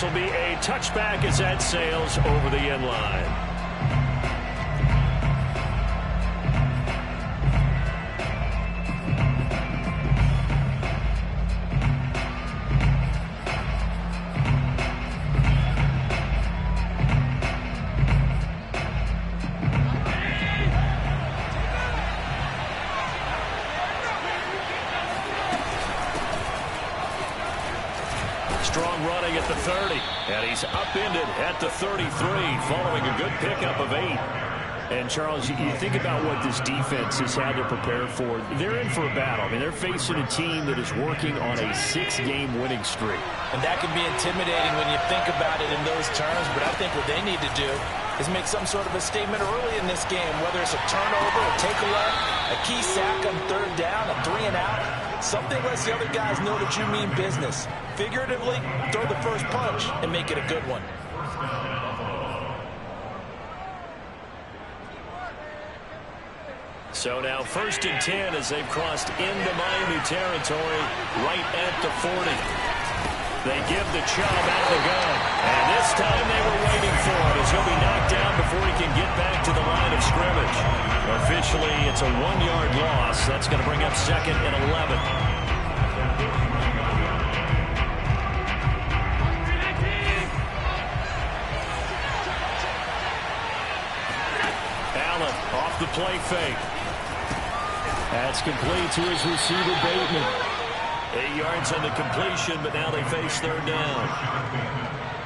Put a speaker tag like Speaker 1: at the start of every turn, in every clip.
Speaker 1: will be a touchback as that sails over the end line. Strong running at the 30, and he's upended at the 33 following a good pickup of 8. And, Charles, you think about what this defense has had to prepare for. They're in for a battle. I mean, they're facing a team that is working on a 6-game winning streak.
Speaker 2: And that can be intimidating when you think about it in those terms, but I think what they need to do is make some sort of a statement early in this game, whether it's a turnover, a takeaway, a key sack on 3rd down, a 3-and-out. Something lets the other guys know that you mean business. Figuratively, throw the first punch and make it a good one.
Speaker 1: So now 1st and 10 as they've crossed into Miami territory right at the 40. They give the Chubb out of the gun. And this time they were waiting for it as he'll be knocked down before he can get back to the line of scrimmage. Officially, it's a 1-yard loss. That's going to bring up 2nd and 11. Allen off the play fake. That's complete to his receiver, Bateman. 8 yards on the completion, but now they face 3rd down.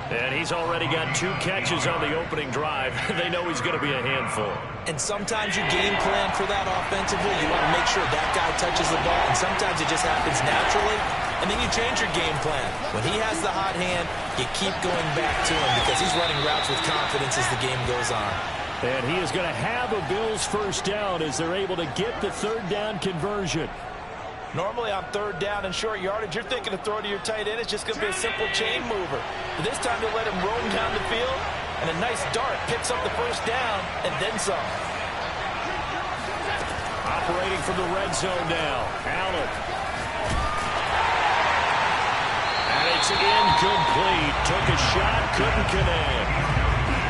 Speaker 1: And he's already got 2 catches on the opening drive. They know he's going to be a handful.
Speaker 2: And sometimes you game plan for that offensively. You want to make sure that guy touches the ball, and sometimes it just happens naturally. And then you change your game plan. When he has the hot hand, you keep going back to him because he's running routes with confidence as the game goes on.
Speaker 1: And he is going to have a Bills 1st down as they're able to get the 3rd down conversion.
Speaker 2: Normally on 3rd down and short yardage, you're thinking to throw to your tight end. It's just going to be a simple chain mover. But this time they let him roam down the field, and a nice dart picks up the 1st down and then some.
Speaker 1: Operating from the red zone now. Allen. And it's incomplete. Took a shot, couldn't connect.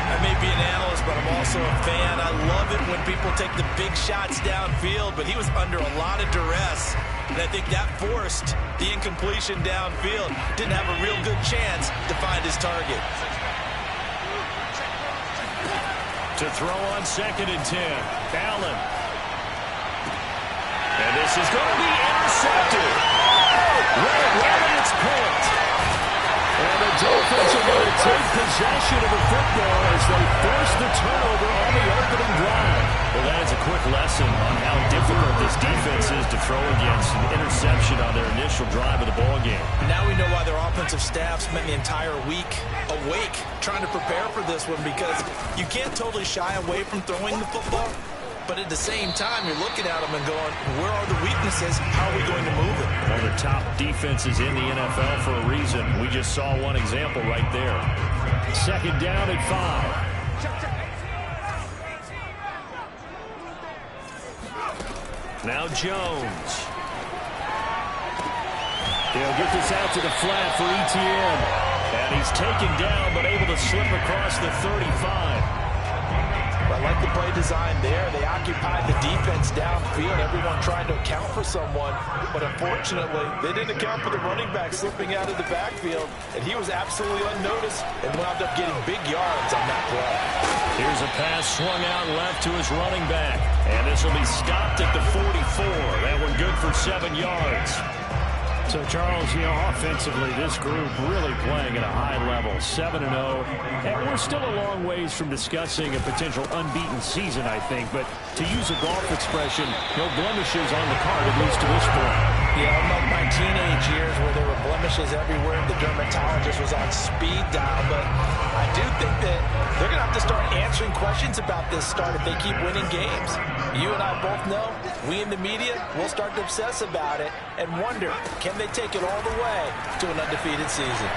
Speaker 2: I may be an analyst, but I'm also a fan. I love it when people take the big shots downfield, but he was under a lot of duress. And I think that forced the incompletion downfield. Didn't have a real good chance to find his target.
Speaker 1: To throw on 2nd and 10. Allen. And this is going to be intercepted. Right, it's picked. And the Dolphins are going to take possession of the football as they force the turnover on the opening drive. Well, that is a quick lesson on how difficult this defense is to throw against an interception on their initial drive of the ballgame.
Speaker 2: Now we know why their offensive staff spent the entire week awake trying to prepare for this one, because you can't totally shy away from throwing the football. But at the same time, you're looking at them and going, where are the weaknesses? How are we going to move it?
Speaker 1: One of the top defenses in the NFL for a reason. We just saw one example right there. 2nd down and 5. Now Jones. He'll get this out to the flat for Etienne. And he's taken down, but able to slip across the 35.
Speaker 2: I like the play design there. They occupied the defense downfield, everyone trying to account for someone. But unfortunately, they didn't account for the running back slipping out of the backfield. And he was absolutely unnoticed and wound up getting big yards on that play.
Speaker 1: Here's a pass swung out left to his running back. And this will be stopped at the 44. That one good for 7 yards. So, Charles, offensively, this group really playing at a high level, 7-0. And we're still a long ways from discussing a potential unbeaten season, I think. But to use a golf expression, no blemishes on the card, at least to this point.
Speaker 2: Yeah, unlike my teenage years where there were blemishes everywhere, the dermatologist was on speed dial. But I do think that they're going to have to start answering questions about this start if they keep winning games. You and I both know, we in the media will start to obsess about it and wonder, can they take it all the way to an undefeated season?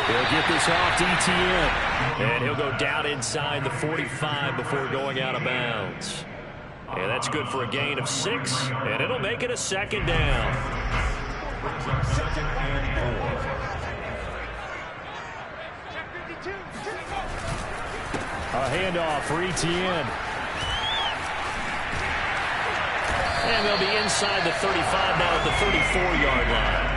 Speaker 1: He'll get this off to Etienne. And he'll go down inside the 45 before going out of bounds. And that's good for a gain of 6. And it'll make it a 2nd down. A handoff for Etienne. And they'll be inside the 35 now at the 34-yard line.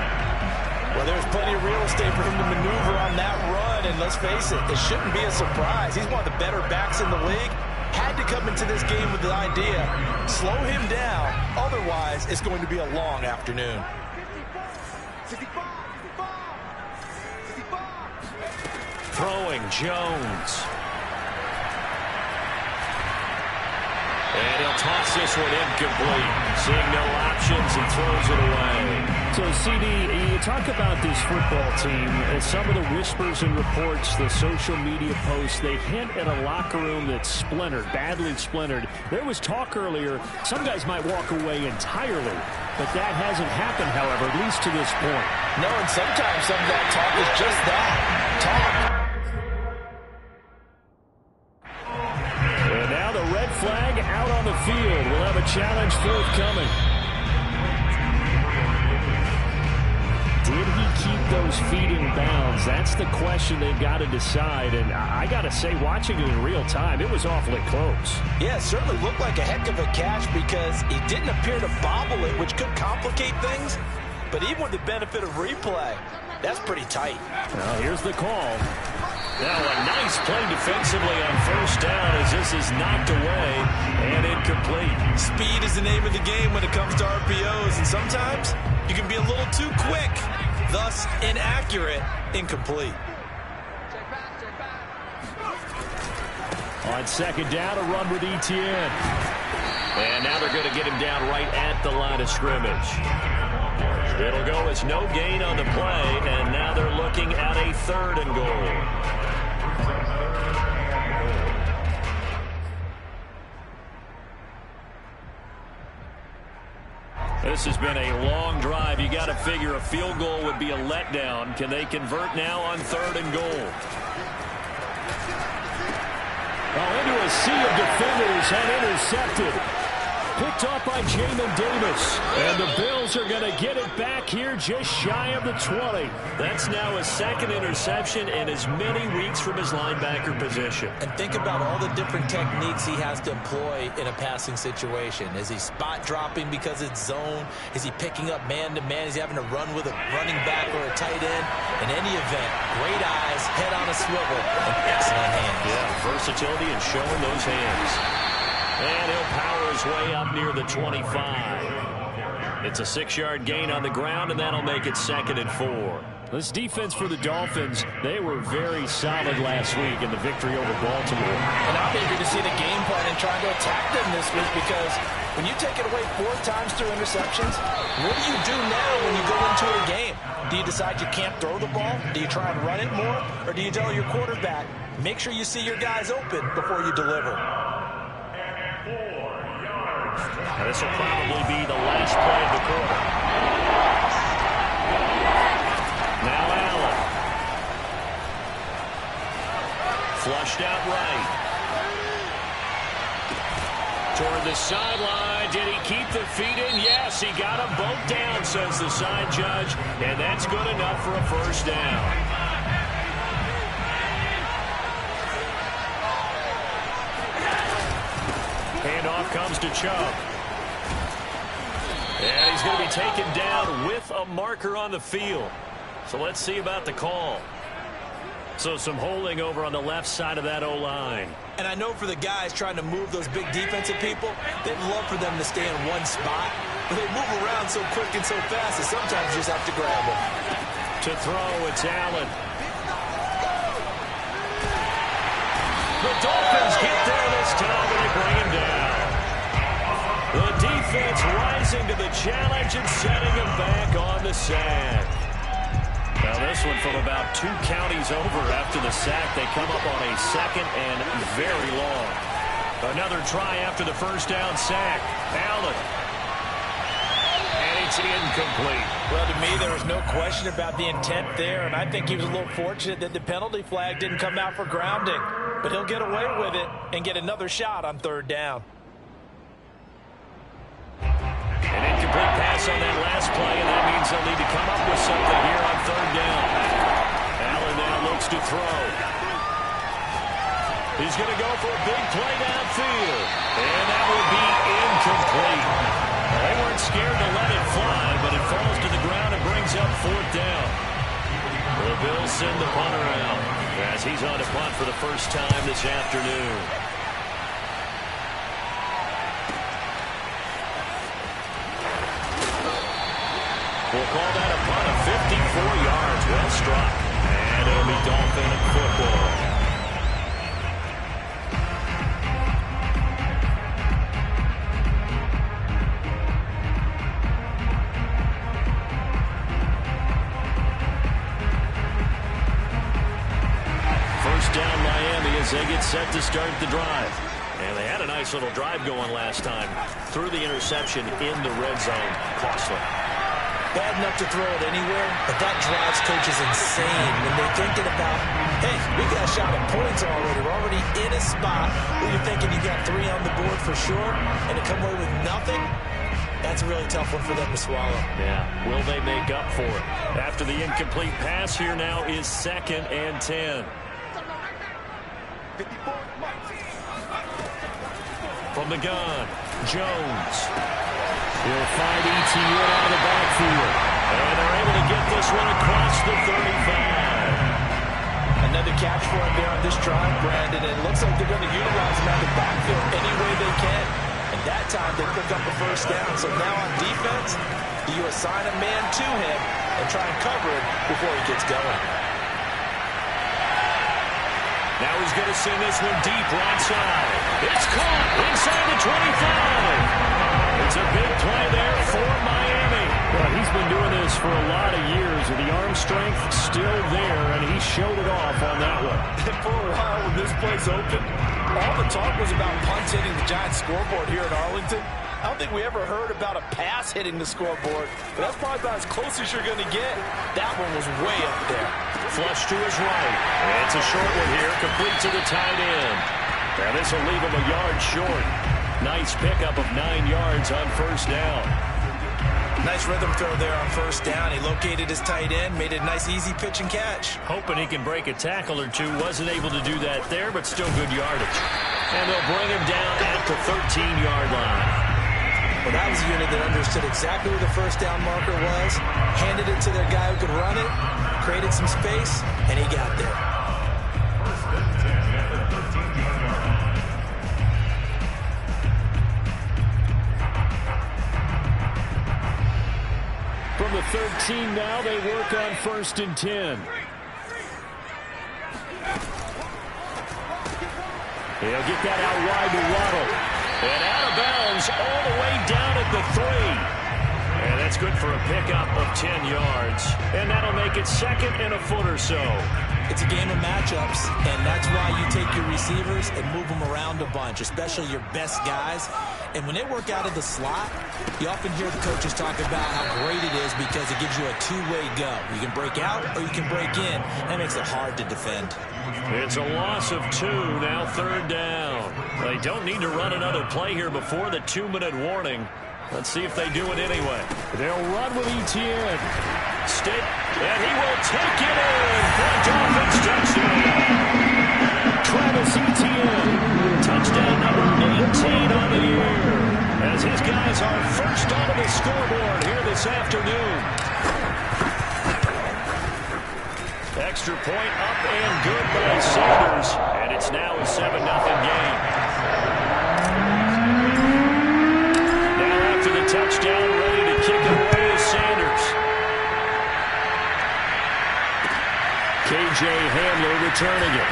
Speaker 2: Well, there's plenty of real estate for him to maneuver on that run, and let's face it, it shouldn't be a surprise. He's one of the better backs in the league. Had to come into this game with the idea, slow him down, otherwise it's going to be a long afternoon.
Speaker 1: Throwing Jones. And he'll toss this one incomplete. Seeing no options, he throws it away.
Speaker 3: So, CD, you talk about this football team, and some of the whispers and reports, the social media posts, they hint at a locker room that's splintered, badly splintered. There was talk earlier, some guys might walk away entirely, but that hasn't happened, however, at least to this point.
Speaker 2: No, and sometimes some of that talk is just that, talk.
Speaker 3: And now the red flag out on the field. We'll have a challenge forthcoming. Did he keep those feet in bounds? That's the question they've got to decide. And I got to say, watching it in real time, it was awfully close.
Speaker 2: Yeah, it certainly looked like a heck of a catch because he didn't appear to bobble it, which could complicate things. But even with the benefit of replay, that's pretty tight.
Speaker 3: Well, here's the call.
Speaker 1: Now a nice play defensively on first down as this is knocked away and incomplete.
Speaker 2: Speed is the name of the game when it comes to RPOs, and sometimes you can be a little too quick, thus inaccurate, incomplete.
Speaker 3: On second down, a run with Etienne.
Speaker 1: And now they're going to get him down right at the line of scrimmage. It'll go as no gain on the play, and now they're looking at a 3rd and goal. This has been a long drive. You got to figure a field goal would be a letdown. Can they convert now on 3rd and goal?
Speaker 3: Oh, into a sea of defenders and intercepted. Picked off by Jamin Davis. And the Bills are going to get it back here just shy of the 20.
Speaker 1: That's now his 2nd interception in as many weeks from his linebacker position.
Speaker 2: And think about all the different techniques he has to employ in a passing situation. Is he spot dropping because it's zone? Is he picking up man-to-man? Is he having to run with a running back or a tight end? In any event, great eyes, head on a swivel, and excellent hands.
Speaker 1: Yeah, versatility and showing those hands. And he'll power his way up near the 25. It's a 6-yard gain on the ground, and that'll make it 2nd and 4.
Speaker 3: This defense for the Dolphins, they were very solid last week in the victory over Baltimore.
Speaker 2: And I'm eager to see the game plan and trying to attack them this week because when you take it away 4 times through interceptions, what do you do now when you go into a game? Do you decide you can't throw the ball? Do you try and run it more? Or do you tell your quarterback, make sure you see your guys open before you deliver?
Speaker 1: This will probably be the last play of the quarter. Now Allen. Flushed out right. Toward the sideline. Did he keep the feet in? Yes, he got them both down, says the side judge. And that's good enough for a 1st down. Handoff comes to Chubb. And he's going to be taken down with a marker on the field. So let's see about the call. So some holding over on the left side of that O-line.
Speaker 2: And I know for the guys trying to move those big defensive people, they'd love for them to stay in one spot. But they move around so quick and so fast that sometimes you just have to grab them.
Speaker 1: To throw, it's Allen. The Dolphins get there this time, and they bring him down. The defense rising to the challenge and setting him back on the sack. Now this one from about 2 counties over after the sack. They come up on a 2nd and very long. Another try after the 1st down sack. Allen. And it's incomplete.
Speaker 2: Well, to me, there was no question about the intent there, and I think he was a little fortunate that the penalty flag didn't come out for grounding. But he'll get away with it and get another shot on 3rd down.
Speaker 1: An incomplete pass on that last play, and that means they'll need to come up with something here on 3rd down. Allen now looks to throw. He's going to go for a big play downfield. And that will be incomplete. They weren't scared to let it fly, but it falls to the ground and brings up 4th down. The Bills send the punter out as he's on to punt for the first time this afternoon. We'll call that a punt of 54 yards. Well struck. And it'll be Dolphin football. Down Miami as they get set to start the drive. And they had a nice little drive going last time. Threw the interception in the red zone. Costly.
Speaker 2: Bad enough to throw it anywhere, but that drives coaches insane when they're thinking about, hey, we got a shot at points already. We're already in a spot where you're thinking you got 3 on the board for sure, and to come away with nothing, that's a really tough one for them to swallow.
Speaker 1: Yeah, will they make up for it? After the incomplete pass, here now is 2nd and 10. From the gun, Jones. He'll find Etienne out of the backfield. And they're able to get this one across the 35.
Speaker 2: Another catch for him there on this drive, Brandon. And it looks like they're going to utilize him out of the backfield any way they can. And that time they pick up a 1st down. So now on defense, you assign a man to him and try and cover him before he gets going.
Speaker 1: Now he's going to send this one deep right side. It's caught inside the 25. It's a big play there for Miami.
Speaker 3: Well, he's been doing this for a lot of years, and the arm strength still there, and he showed it off on that one.
Speaker 2: And for a while when this play's open, all the talk was about punts hitting the Giants scoreboard here in Arlington. I don't think we ever heard about a pass hitting the scoreboard, but that's probably about as close as you're going to get. That one was way up there.
Speaker 1: Flush to his right. And it's a short one here, complete to the tight end. Now this will leave him a yard short. Nice pickup of 9 yards on 1st down.
Speaker 2: Nice rhythm throw there on 1st down. He located his tight end, made it a nice easy pitch and catch.
Speaker 1: Hoping he can break a tackle or two. Wasn't able to do that there, but still good yardage. And they'll bring him down at the 13-yard line.
Speaker 2: Well, that was a unit that understood exactly where the 1st down marker was, handed it to their guy who could run it, created some space, and he got there.
Speaker 3: From the 13 now, they work on 1st and 10. He'll get that out wide to Waddle. And out of bounds all the way down at the 3. And that's good for a pickup of 10 yards. And that'll make it 2nd and a foot or so.
Speaker 2: It's a game of matchups, and that's why you take your receivers and move them around a bunch, especially your best guys. And when they work out of the slot, you often hear the coaches talk about how great it is because it gives you a two-way go. You can break out or you can break in. That makes it hard to defend.
Speaker 1: It's a loss of 2, now 3rd down. They don't need to run another play here before the 2-minute warning. Let's see if they do it anyway.
Speaker 3: They'll run with Etienne.
Speaker 1: Stick, and he will take it in for a Dolphins touchdown.
Speaker 3: Travis Etienne, touchdown number 18 on the year, as his guys are first onto the scoreboard here this afternoon.
Speaker 1: Extra point up and good by Sanders, and it's now a 7-0 game. Now after the touchdown, ready to kick it away is Sanders.
Speaker 3: KJ Hamler returning it.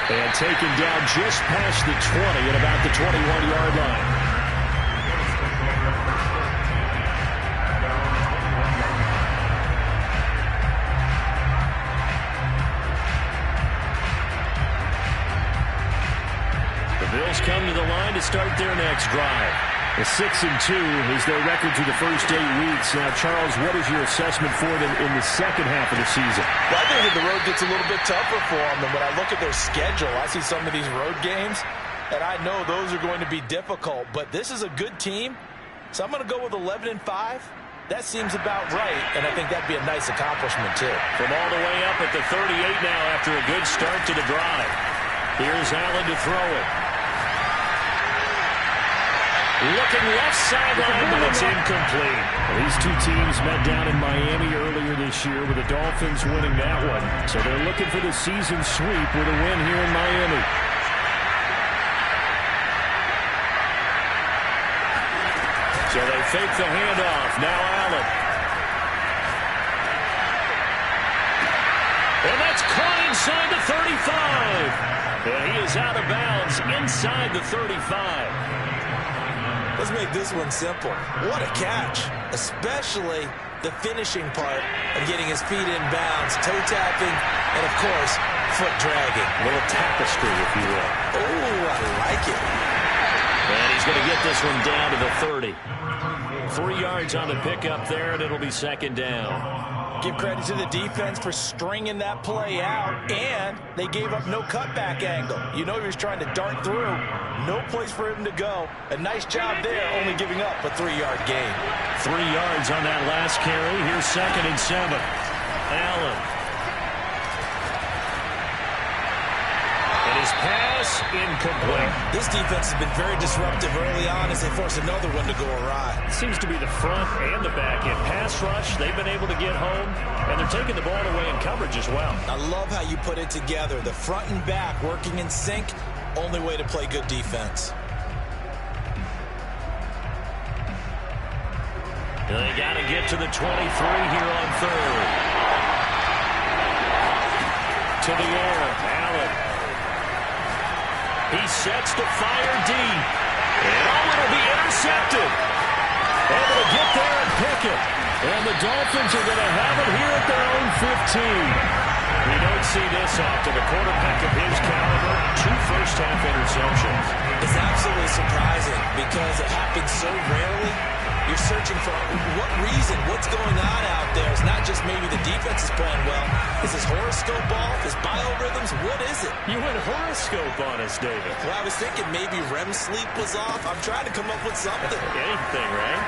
Speaker 3: And taken down just past the 20 at about the 21-yard line.
Speaker 1: The Bills come to the line to start their next drive.
Speaker 3: A 6-2 is their record through the first 8 weeks. Now, Charles, what is your assessment for them in the second half of the season?
Speaker 2: Well, I think that the road gets a little bit tougher for them. And when I look at their schedule, I see some of these road games, and I know those are going to be difficult. But this is a good team, so I'm going to go with 11-5. That seems about right, and I think that'd be a nice accomplishment, too.
Speaker 1: From all the way up at the 38 now after a good start to the drive. Here's Allen to throw it. Looking left sideline, but it's incomplete.
Speaker 3: Well, these two teams met down in Miami earlier this year with the Dolphins winning that one. So they're looking for the season sweep with a win here in Miami.
Speaker 1: So they fake the handoff. Now Allen. And that's caught inside the 35. And he is out of bounds inside the 35.
Speaker 2: Let's make this one simple. What a catch, especially the finishing part of getting his feet in bounds, toe tapping, and, of course, foot dragging.
Speaker 1: A little tapestry, if you will.
Speaker 2: Oh, I like it.
Speaker 1: And he's going to get this one down to the 30. 3 yards on the pickup there, and it'll be second down.
Speaker 2: Give credit to the defense for stringing that play out, and they gave up no cutback angle. You know he was trying to dart through. No place for him to go. A nice job there, only giving up a 3-yard gain.
Speaker 1: 3 yards on that last carry. Here's 2nd and 7. Allen. And his pass incomplete.
Speaker 2: This defense has been very disruptive early on as they force another one to go awry.
Speaker 3: Seems to be the front and the back end. Pass rush, they've been able to get home, and they're taking the ball away in coverage as well.
Speaker 2: I love how you put it together. The front and back working in sync. Only way to play good defense.
Speaker 1: They got to get to the 23 here on 3rd. To the air, Allen. He sets to fire deep. And it'll be intercepted. Able to get there and pick it. And the Dolphins are going to have it here at their own 15. We don't see this often. A quarterback of his caliber, 2 first-half interceptions.
Speaker 2: It's absolutely surprising because it happens so rarely. You're searching for what reason, what's going on out there. It's not just maybe the defense is playing well. Is his horoscope off? His biorhythms? What is it?
Speaker 1: You went horoscope on us, David.
Speaker 2: Well, I was thinking maybe REM sleep was off. I'm trying to come up with something.
Speaker 1: Anything, right?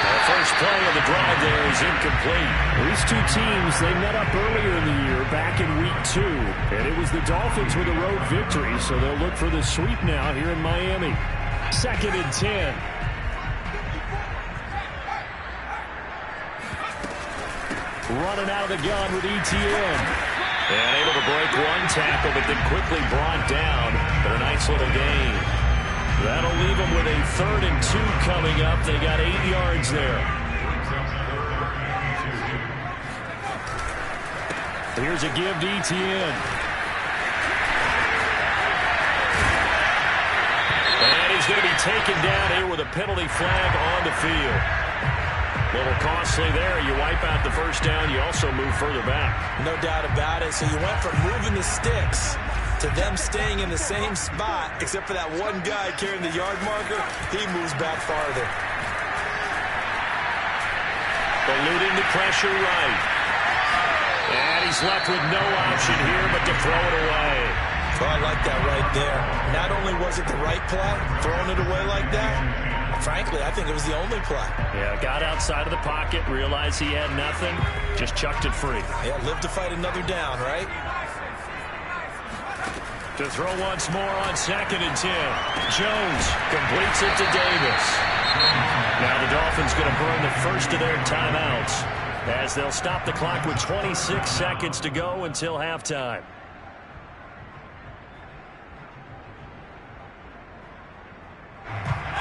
Speaker 1: The first play of the drive there is incomplete.
Speaker 3: These two teams, they met up earlier in the year, back in week 2. And it was the Dolphins with a road victory, so they'll look for the sweep now here in Miami. 2nd and 10. Running out of the gun with ETN.
Speaker 1: And able to break one tackle, but then quickly brought down. But a nice little gain. That'll leave them with a 3rd and 2 coming up. They got 8 yards there.
Speaker 3: Here's a give to ETN.
Speaker 1: And he's going to be taken down here with a penalty flag on the field. A little costly there. You wipe out the first down. You also move further back.
Speaker 2: No doubt about it. So you went from moving the sticks to them staying in the same spot, except for that one guy carrying the yard marker. He moves back farther.
Speaker 1: Eluding the pressure right. And he's left with no option here but to throw it away.
Speaker 2: Oh, I like that right there. Not only was it the right play, throwing it away like that, frankly, I think it was the only play.
Speaker 3: Yeah, got outside of the pocket, realized he had nothing, just chucked it free.
Speaker 2: Yeah, live to fight another down, right?
Speaker 1: To throw once more on 2nd and 10. Jones completes it to Davis. Now the Dolphins going to burn the first of their timeouts as they'll stop the clock with 26 seconds to go until halftime.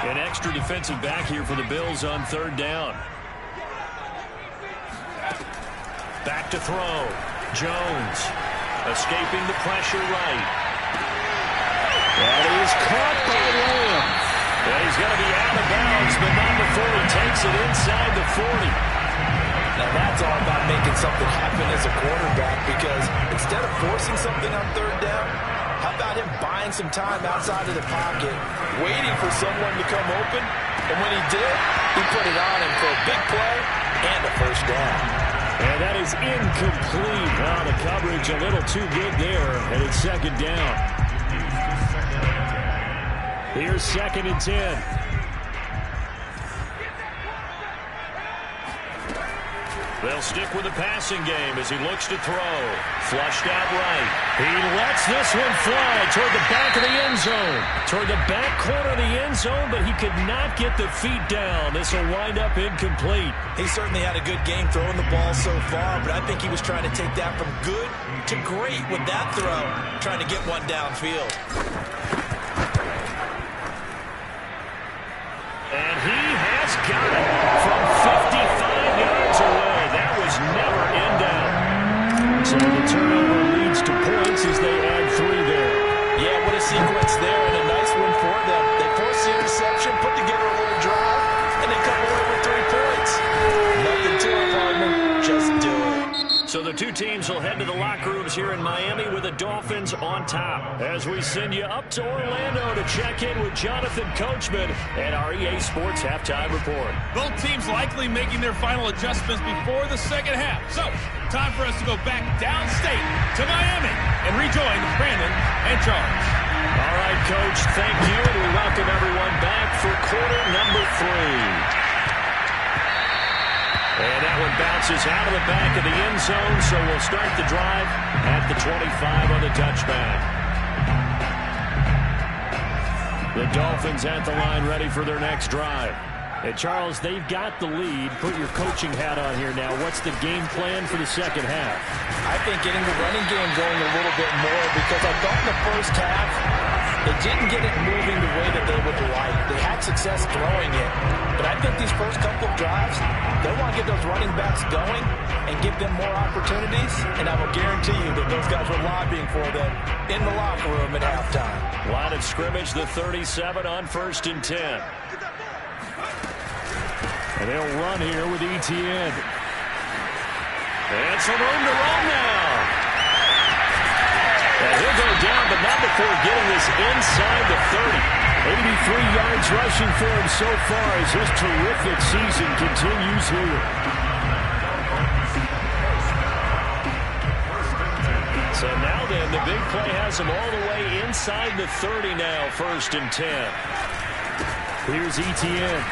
Speaker 1: An extra defensive back here for the Bills on 3rd down. Back to throw. Jones escaping the pressure right. And he is caught by Lamb. And he's going to be out of bounds, but not before he takes it inside the 40.
Speaker 2: Now that's all about making something happen as a quarterback, because instead of forcing something on 3rd down, how about him buying some time outside of the pocket, waiting for someone to come open, and when he did, he put it on him for a big play and a first down.
Speaker 3: And that is incomplete. Well, the coverage a little too good there, and it's 2nd down. Here's 2nd and 10.
Speaker 1: They'll stick with the passing game as he looks to throw. Flushed out right. He lets this one fly toward the back of the end zone. Toward the back corner of the end zone, but he could not get the feet down. This will wind up incomplete.
Speaker 2: He certainly had a good game throwing the ball so far, but I think he was trying to take that from good to great with that throw, trying to get one downfield.
Speaker 1: And he has got it from 55 yards away. That was never in doubt. So the turnover leads to points as they add 3 there.
Speaker 2: Yeah, what a sequence there, and a nice one for them. They force the interception, put together a little drive, and they come away with 3 points. Nothing to it, partner. Just do it.
Speaker 1: So the two teams will head to the locker rooms here in Miami with the Dolphins on top. As we send you up to Orlando to check in with Jonathan Coachman and our EA Sports Halftime Report.
Speaker 4: Both teams likely making their final adjustments before the second half. So, time for us to go back downstate to Miami and rejoin Brandon and Charles.
Speaker 1: All right, Coach, thank you, and we welcome everyone back for quarter number 3. And that one bounces out of the back of the end zone, so we'll start the drive at the 25 on the touchback. The Dolphins at the line ready for their next drive. And Charles, they've got the lead. Put your coaching hat on here now. What's the game plan for the second half?
Speaker 2: I think getting the running game going a little bit more, because I thought in the first half they didn't get it moving the way that they would like. They had success throwing it, but I think these first couple of drives, they want to get those running backs going and give them more opportunities, and I will guarantee you that those guys were lobbying for them in the locker room at halftime.
Speaker 1: Line of scrimmage, the 37 on 1st and 10.
Speaker 3: And they'll run here with Etienne.
Speaker 1: And some room to run now. And he'll go down, but not before getting this inside the 30.
Speaker 3: 83 yards rushing for him so far as his terrific season continues here.
Speaker 1: So now then, the big play has him all the way inside the 30 now, 1st and 10.
Speaker 3: Here's Etienne.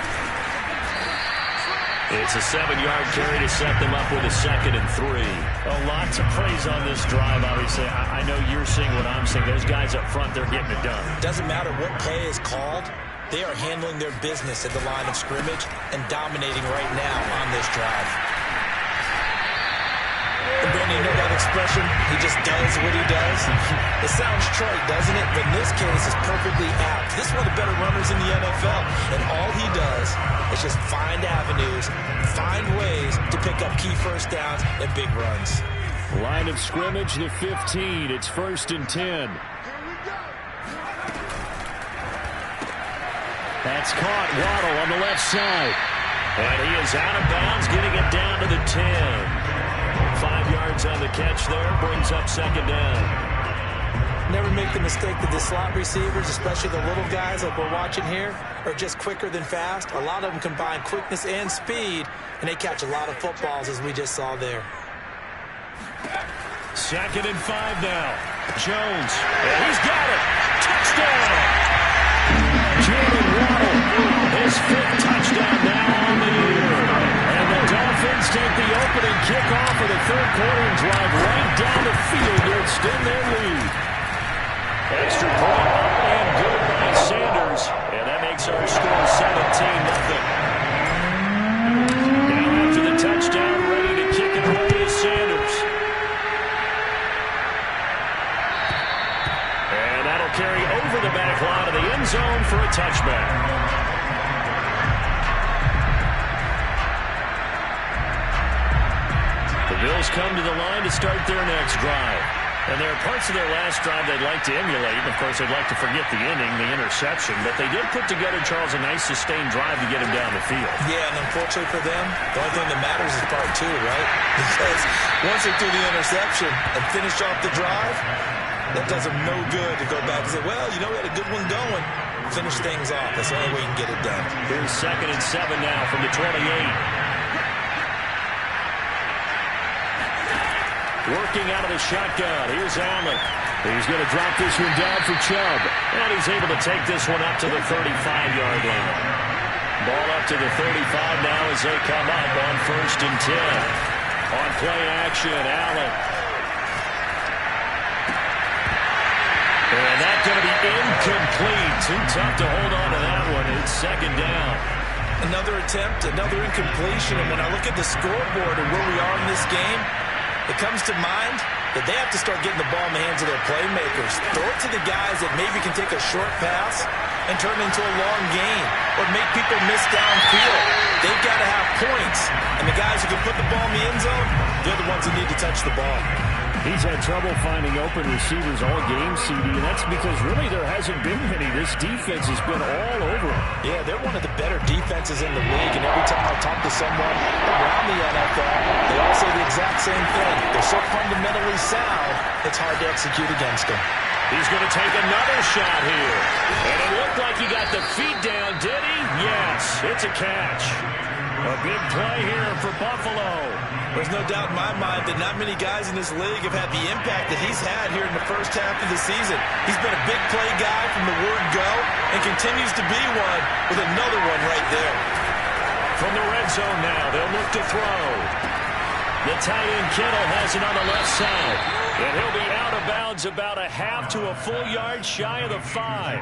Speaker 1: It's a 7-yard carry to set them up with a 2nd and 3.
Speaker 3: Well, lots of praise on this drive, obviously. I know you're seeing what I'm seeing. Those guys up front, they're getting it done.
Speaker 2: Doesn't matter what play is called. They are handling their business at the line of scrimmage and dominating right now on this drive. And Brandon, you know that expression? He just does what he does. It sounds trite, doesn't it? But in this case, it's perfectly apt. This is one of the better runners in the NFL. And all he does is just find avenues, find ways to pick up key first downs and big runs.
Speaker 3: Line of scrimmage, the 15. It's 1st and 10. That's caught. Waddle on the left side.
Speaker 1: And he is out of bounds, getting it down to the 10. 5 yards on the catch there, brings up 2nd down.
Speaker 2: Never make the mistake that the slot receivers, especially the little guys like we're watching here, are just quicker than fast. A lot of them combine quickness and speed, and they catch a lot of footballs, as we just saw there.
Speaker 1: 2nd and 5 now. Jones, and he's got it. Touchdown! Jalen Waddle, his 5th touchdown now on the year. And the Dolphins take the opening kickoff of the 3rd quarter and drive right down the field to extend their lead. Extra point up and good by Sanders. And that makes our score 17-0. Now after the touchdown, ready to kick it away is Sanders. And that'll carry over the back line of the end zone for a touchback. The Bills come to the line to start their next drive. And there are parts of their last drive they'd like to emulate. And, of course, they'd like to forget the inning, the interception. But they did put together, Charles, a nice sustained drive to get him down the field.
Speaker 2: Yeah, and unfortunately for them, the only thing that matters is part 2, right? Because once they do the interception and finish off the drive, that does them no good to go back and say, well, you know, we had a good one going. Finish things off. That's the only way you can get it done.
Speaker 1: Here's 2nd and 7 now from the 28. Working out of the shotgun. Here's Allen.
Speaker 3: He's going to drop this one down for Chubb.
Speaker 1: And he's able to take this one up to the 35-yard line. Ball up to the 35 now as they come up on 1st and 10. On play action, Allen. And that's going to be incomplete. Too tough to hold on to that one. It's second down.
Speaker 2: Another attempt, another incompletion. And when I look at the scoreboard and where we are in this game, it comes to mind that they have to start getting the ball in the hands of their playmakers. Throw it to the guys that maybe can take a short pass and turn it into a long gain or make people miss downfield. They've got to have points. And the guys who can put the ball in the end zone, they're the ones that need to touch the ball.
Speaker 3: He's had trouble finding open receivers all game, CD, and that's because really there hasn't been many. This defense has been all over him.
Speaker 2: Yeah, they're one of the better defenses in the league, and every time I talk to someone around the NFL, they all say the exact same thing. They're so fundamentally sound, it's hard to execute against them.
Speaker 1: He's going to take another shot here. And it looked like he got the feet down, did he? Yes, it's a catch. A big play here for Buffalo.
Speaker 2: There's no doubt in my mind that not many guys in this league have had the impact that he's had here in the first half of the season. He's been a big play guy from the word go and continues to be one with another one right there.
Speaker 1: From the red zone now, they'll look to throw. The tight end Kittle has it on the left side. And he'll be out of bounds about a half to a full yard shy of the 5.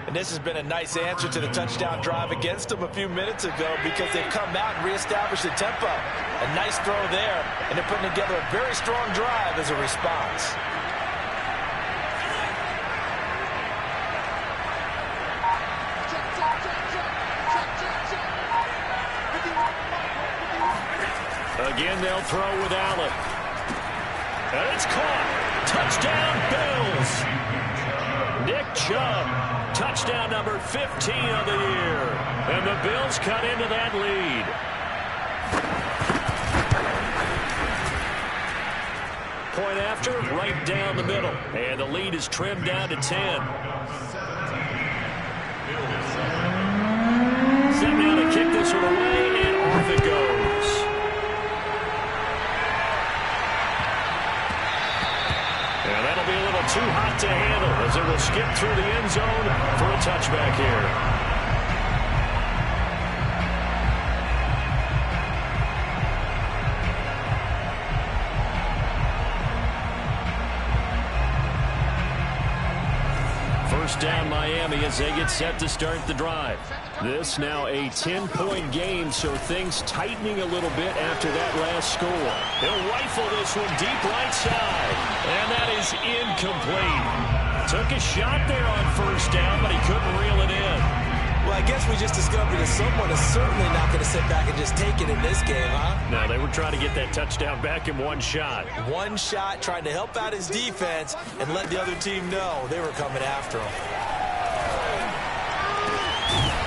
Speaker 2: And this has been a nice answer to the touchdown drive against them a few minutes ago because they've come out and reestablished the tempo. A nice throw there, and they're putting together a very strong drive as a response.
Speaker 1: Again, they'll throw with Allen. And it's caught. Touchdown, Bills. Nick Chubb, touchdown number 15 of the year. And the Bills cut into that lead. Point after, right down the middle. And the lead is trimmed down to 10. Set now to kick this one away, and off it goes. And that'll be a little too hot to handle as it will skip through the end zone for a touchback here. First down Miami as they get set to start the drive. This now a 10-point game, so things tightening a little bit after that last score. They'll rifle this one deep right side, and that is incomplete. Took a shot there on first down, but he couldn't reel it in.
Speaker 2: Well, I guess we just discovered that someone is certainly not going to sit back and just take it in this game, huh?
Speaker 1: No, they were trying to get that touchdown back in one shot.
Speaker 2: One shot, trying to help out his defense and let the other team know they were coming after him.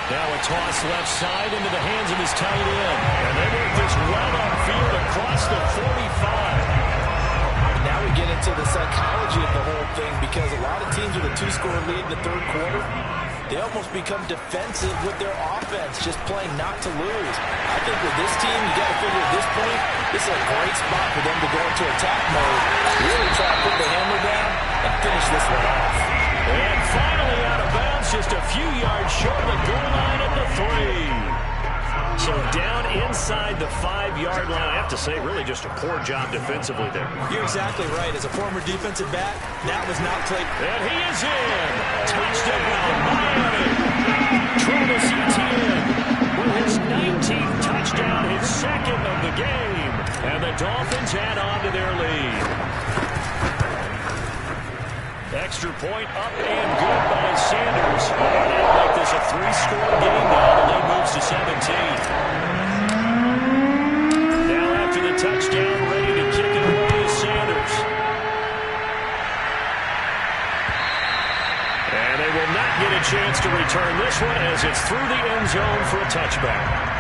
Speaker 1: Now a toss left side into the hands of his tight end. And they work this well upfield across the 45.
Speaker 2: Now we get into the psychology of the whole thing because a lot of teams with a 2-score lead in the third quarter, they almost become defensive with their offense, just playing not to lose. I think with this team, you got to figure at this point, this is a great spot for them to go into attack mode, really try to put the hammer down and finish this one off.
Speaker 1: And finally out of bounds, just a few yards short of the goal line at the 3. So down inside the 5-yard line. I have to say, really just a poor job defensively there.
Speaker 2: You're exactly right. As a former defensive back, that was not played.
Speaker 1: And he is in. Touchdown, Miami. Travis Etienne with his 19th touchdown, his second of the game. And the Dolphins add on to their lead. Extra point up and good by Sanders. And that'll make this a 3-score game now. The lead moves to 17. Now after the touchdown, ready to kick it away is Sanders. And they will not get a chance to return this one as it's through the end zone for a touchback.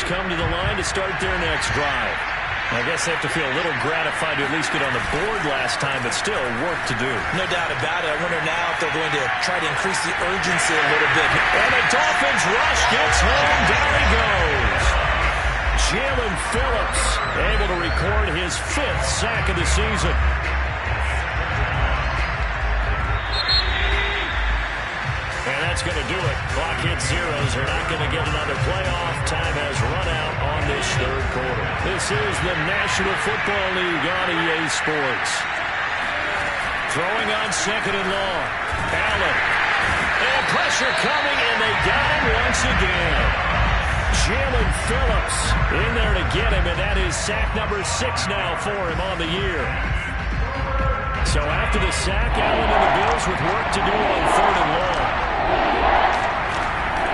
Speaker 1: Come to the line to start their next drive. I guess they have to feel a little gratified to at least get on the board last time, but still work to do.
Speaker 2: No doubt about it. I wonder now if they're going to try to increase the urgency a little bit.
Speaker 1: And the Dolphins rush gets home. Down he goes. Jalen Phillips able to record his 5th sack of the season. that's going to do it. Clock hits zeros. They're not going to get another playoff. Time has run out on this third quarter.
Speaker 3: This is the National Football League on EA Sports.
Speaker 1: Throwing on second and long. Allen. And pressure coming, and they got him once again. Jalen Phillips in there to get him, and that is sack number 6 now for him on the year. So after the sack, Allen and the Bills with work to do on third and long.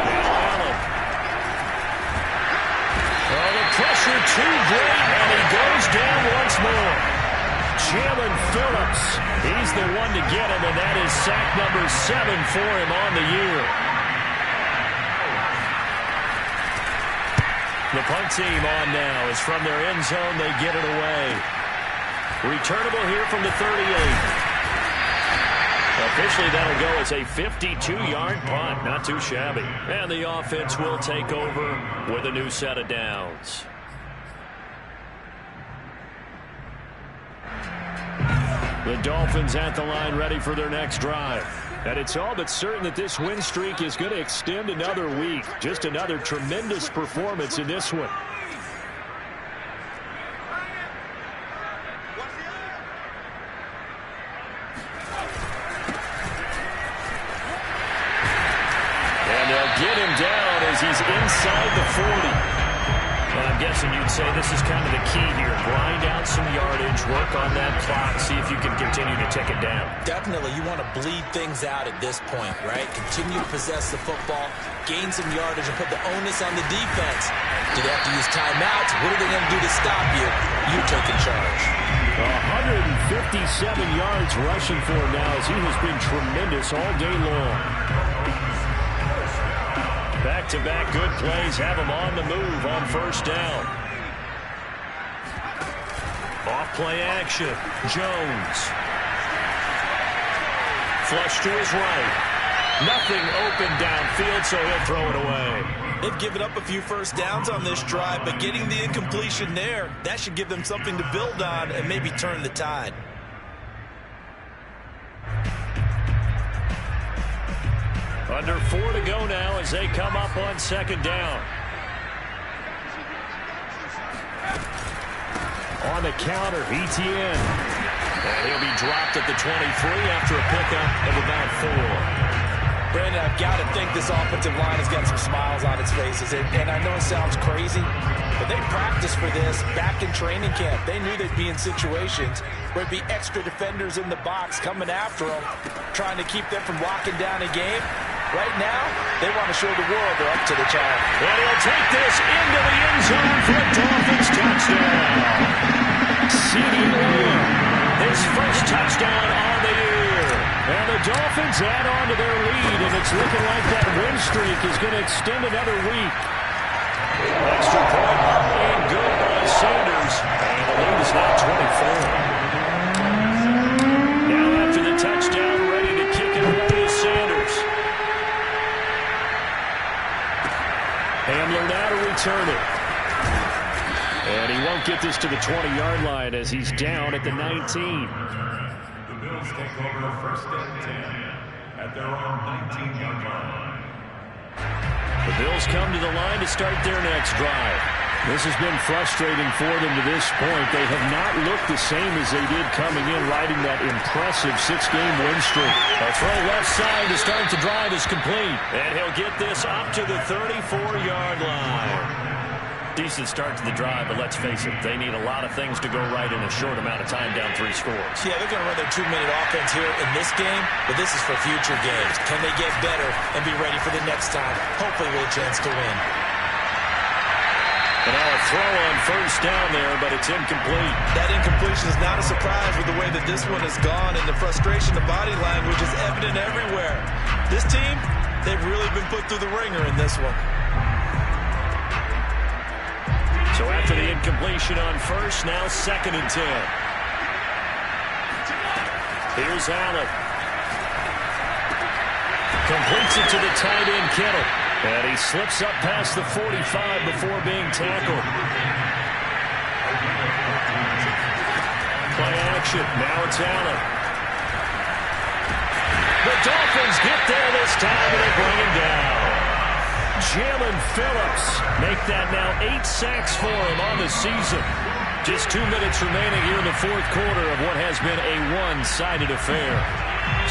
Speaker 1: Now Allen. Oh, the pressure too great, and he goes down once more. Jalen Phillips, he's the one to get him, and that is sack number 7 for him on the year. The punt team on now is from their end zone. They get it away. Returnable here from the 38. Officially, that'll go as a 52-yard punt. Not too shabby. And the offense will take over with a new set of downs. The Dolphins at the line ready for their next drive. And it's all but certain that this win streak is going to extend another week. Just another tremendous performance in this one. And they'll get him down as he's inside the 40. I'm guessing you'd say this is kind of the key here. Grind out some yardage, work on that clock, see if you can continue to tick it down.
Speaker 2: Definitely, you want to bleed things out at this point, right? Continue to possess the football, gain some yardage, and put the onus on the defense. Do they have to use timeouts? What are they going to do to stop you? You take in charge.
Speaker 3: 157 yards rushing for him now as he has been tremendous all day long.
Speaker 1: Back-to-back good plays have him on the move on first down. Off-play action. Jones. Flush to his right. Nothing open downfield, so he'll throw it away.
Speaker 2: They've given up a few first downs on this drive, but getting the incompletion there, that should give them something to build on and maybe turn the tide.
Speaker 1: Under 4 to go now as they come up on second down.
Speaker 3: On the counter, Etienne.
Speaker 1: And he'll be dropped at the 23 after a pickup of about 4.
Speaker 2: Brandon, I've got to think this offensive line has got some smiles on its faces. And I know it sounds crazy, but they practiced for this back in training camp. They knew they'd be in situations where it'd be extra defenders in the box coming after them, trying to keep them from locking down a game. Right now, they want to show the world they're up to the challenge.
Speaker 1: And he'll take this into the end zone for a Dolphins touchdown. CeeDee Lamb, his first touchdown on the year. And the Dolphins add on to their lead, and it's looking like that win streak is going to extend another week. Extra point and good by Sanders. And the lead is now 24. Now after the touchdown, ready to kick it away is Sanders. Hamler now to return it. And he won't get this to the 20-yard line as he's down at the 19.
Speaker 5: The Bills take over first and 10 at their own 19-yard line.
Speaker 1: The Bills come to the line to start their next drive.
Speaker 3: This has been frustrating for them to this point. They have not looked the same as they did coming in, riding that impressive 6-game win streak.
Speaker 1: A throw left side to start the drive is complete. And he'll get this up to the 34-yard line. Decent start to the drive, but let's face it, they need a lot of things to go right in a short amount of time, down 3 scores.
Speaker 2: Yeah, they're going to run their 2-minute offense here in this game, but this is for future games. Can they get better and be ready for the next time? Hopefully with a chance to win.
Speaker 1: And now a throw on first down there, but it's incomplete.
Speaker 2: That incompletion is not a surprise with the way that this one has gone, and the frustration, the body language is evident everywhere. This team, they've really been put through the ringer in this one.
Speaker 1: So after the incompletion on first, now 2nd and 10. Here's Allen. Completes it to the tight end, Kittle. And he slips up past the 45 before being tackled. Play action. Now it's Allen. The Dolphins get there this time, and they bring him down. Jaelan Phillips make that now 8 sacks for him on the season. Just 2 minutes remaining here in the fourth quarter of what has been a one-sided affair.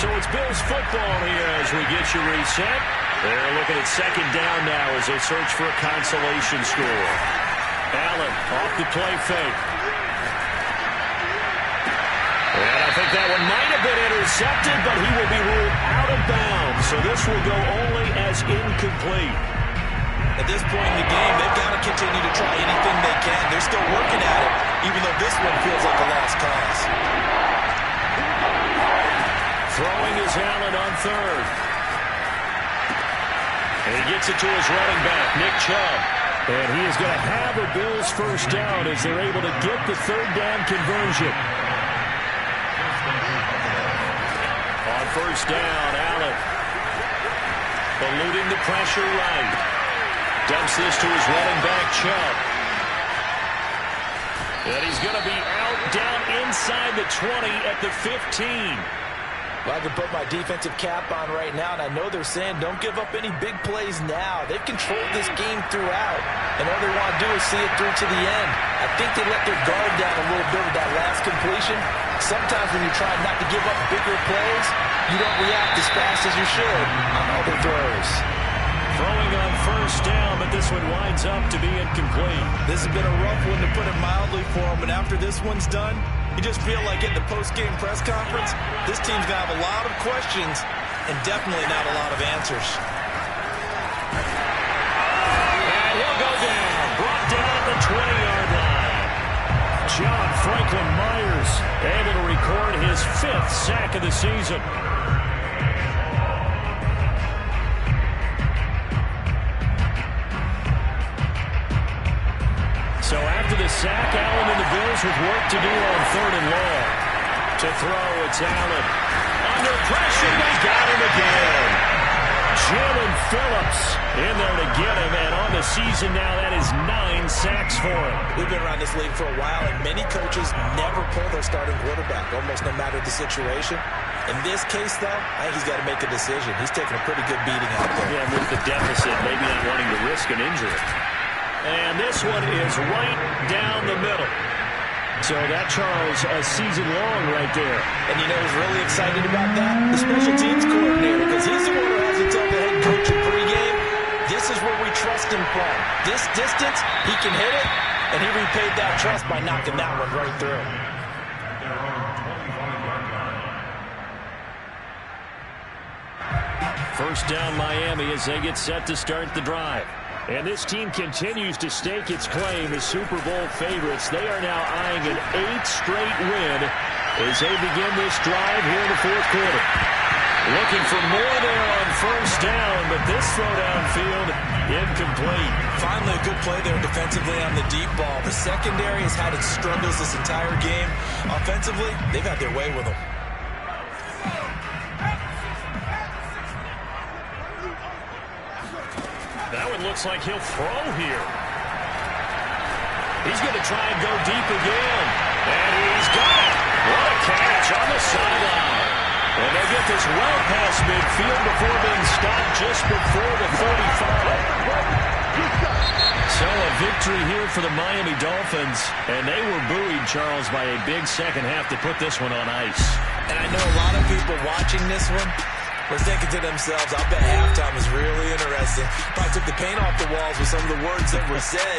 Speaker 1: So it's Bills football here as we get you reset. They're looking at second down now as they search for a consolation score. Allen off the play fake. And I think that one might have been intercepted, but he will be ruled out of bounds. So this will go only as incomplete.
Speaker 2: At this point in the game, they've got to continue to try anything they can. They're still working at it, even though this one feels like a lost cause.
Speaker 1: Throwing is Allen on third. And he gets it to his running back, Nick Chubb. And he is going to have a Bills first down as they're able to get the third down conversion. On first down, Allen eluding the pressure right. Dumps this to his running back, Chubb. And he's going to be out down inside the 20 at the 15.
Speaker 2: Well, I can put my defensive cap on right now, and I know they're saying don't give up any big plays now. They've controlled this game throughout, and all they want to do is see it through to the end. I think they let their guard down a little bit with that last completion. Sometimes when you're trying not to give up bigger plays, you don't react as fast as you should on other throws.
Speaker 1: Throwing on first down, but this one winds up to be incomplete.
Speaker 2: This has been a rough one, to put it mildly, for him, and after this one's done, you just feel like at the post-game press conference, this team's going to have a lot of questions and definitely not a lot of answers.
Speaker 1: And he'll go down, brought down at the 20-yard line. John Franklin Myers able to record his 5th sack of the season. So after the sack, Allen and the Bills with work to do on third and long. To throw, it's Allen. Under pressure, they got him again. Jaelan Phillips in there to get him, and on the season now, that is 9 sacks for him.
Speaker 2: We've been around this league for a while, and many coaches never pull their starting quarterback, almost no matter the situation. In this case, though, I think he's got to make a decision. He's taking a pretty good beating out there.
Speaker 1: Yeah, with the deficit, maybe not wanting to risk an injury. And this one is right down the middle. So that, Charles, a season long right there.
Speaker 2: And you know who's really excited about that? The special teams coordinator, because he's the one who has to tell the head coach in pregame, this is where we trust him from. This distance, he can hit it, and he repaid that trust by knocking that one right through.
Speaker 1: First down Miami as they get set to start the drive. And this team continues to stake its claim as Super Bowl favorites. They are now eyeing an 8th straight win as they begin this drive here in the fourth quarter. Looking for more there on first down, but this throw downfield incomplete.
Speaker 2: Finally a good play there defensively on the deep ball. The secondary has had its struggles this entire game. Offensively, they've had their way with them.
Speaker 1: That one looks like he'll throw here. He's going to try and go deep again. And he's got it. What a catch on the sideline. And they get this well past midfield before being stopped just before the 35. So a victory here for the Miami Dolphins. And they were buoyed, Charles, by a big second half to put this one on ice.
Speaker 2: And I know a lot of people watching this one were thinking to themselves, I bet halftime is really interesting. Probably took the paint off the walls with some of the words that were said.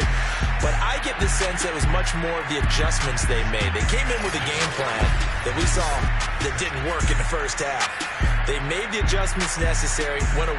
Speaker 2: But I get the sense that it was much more of the adjustments they made. They came in with a game plan that we saw that didn't work in the first half. They made the adjustments necessary, went away.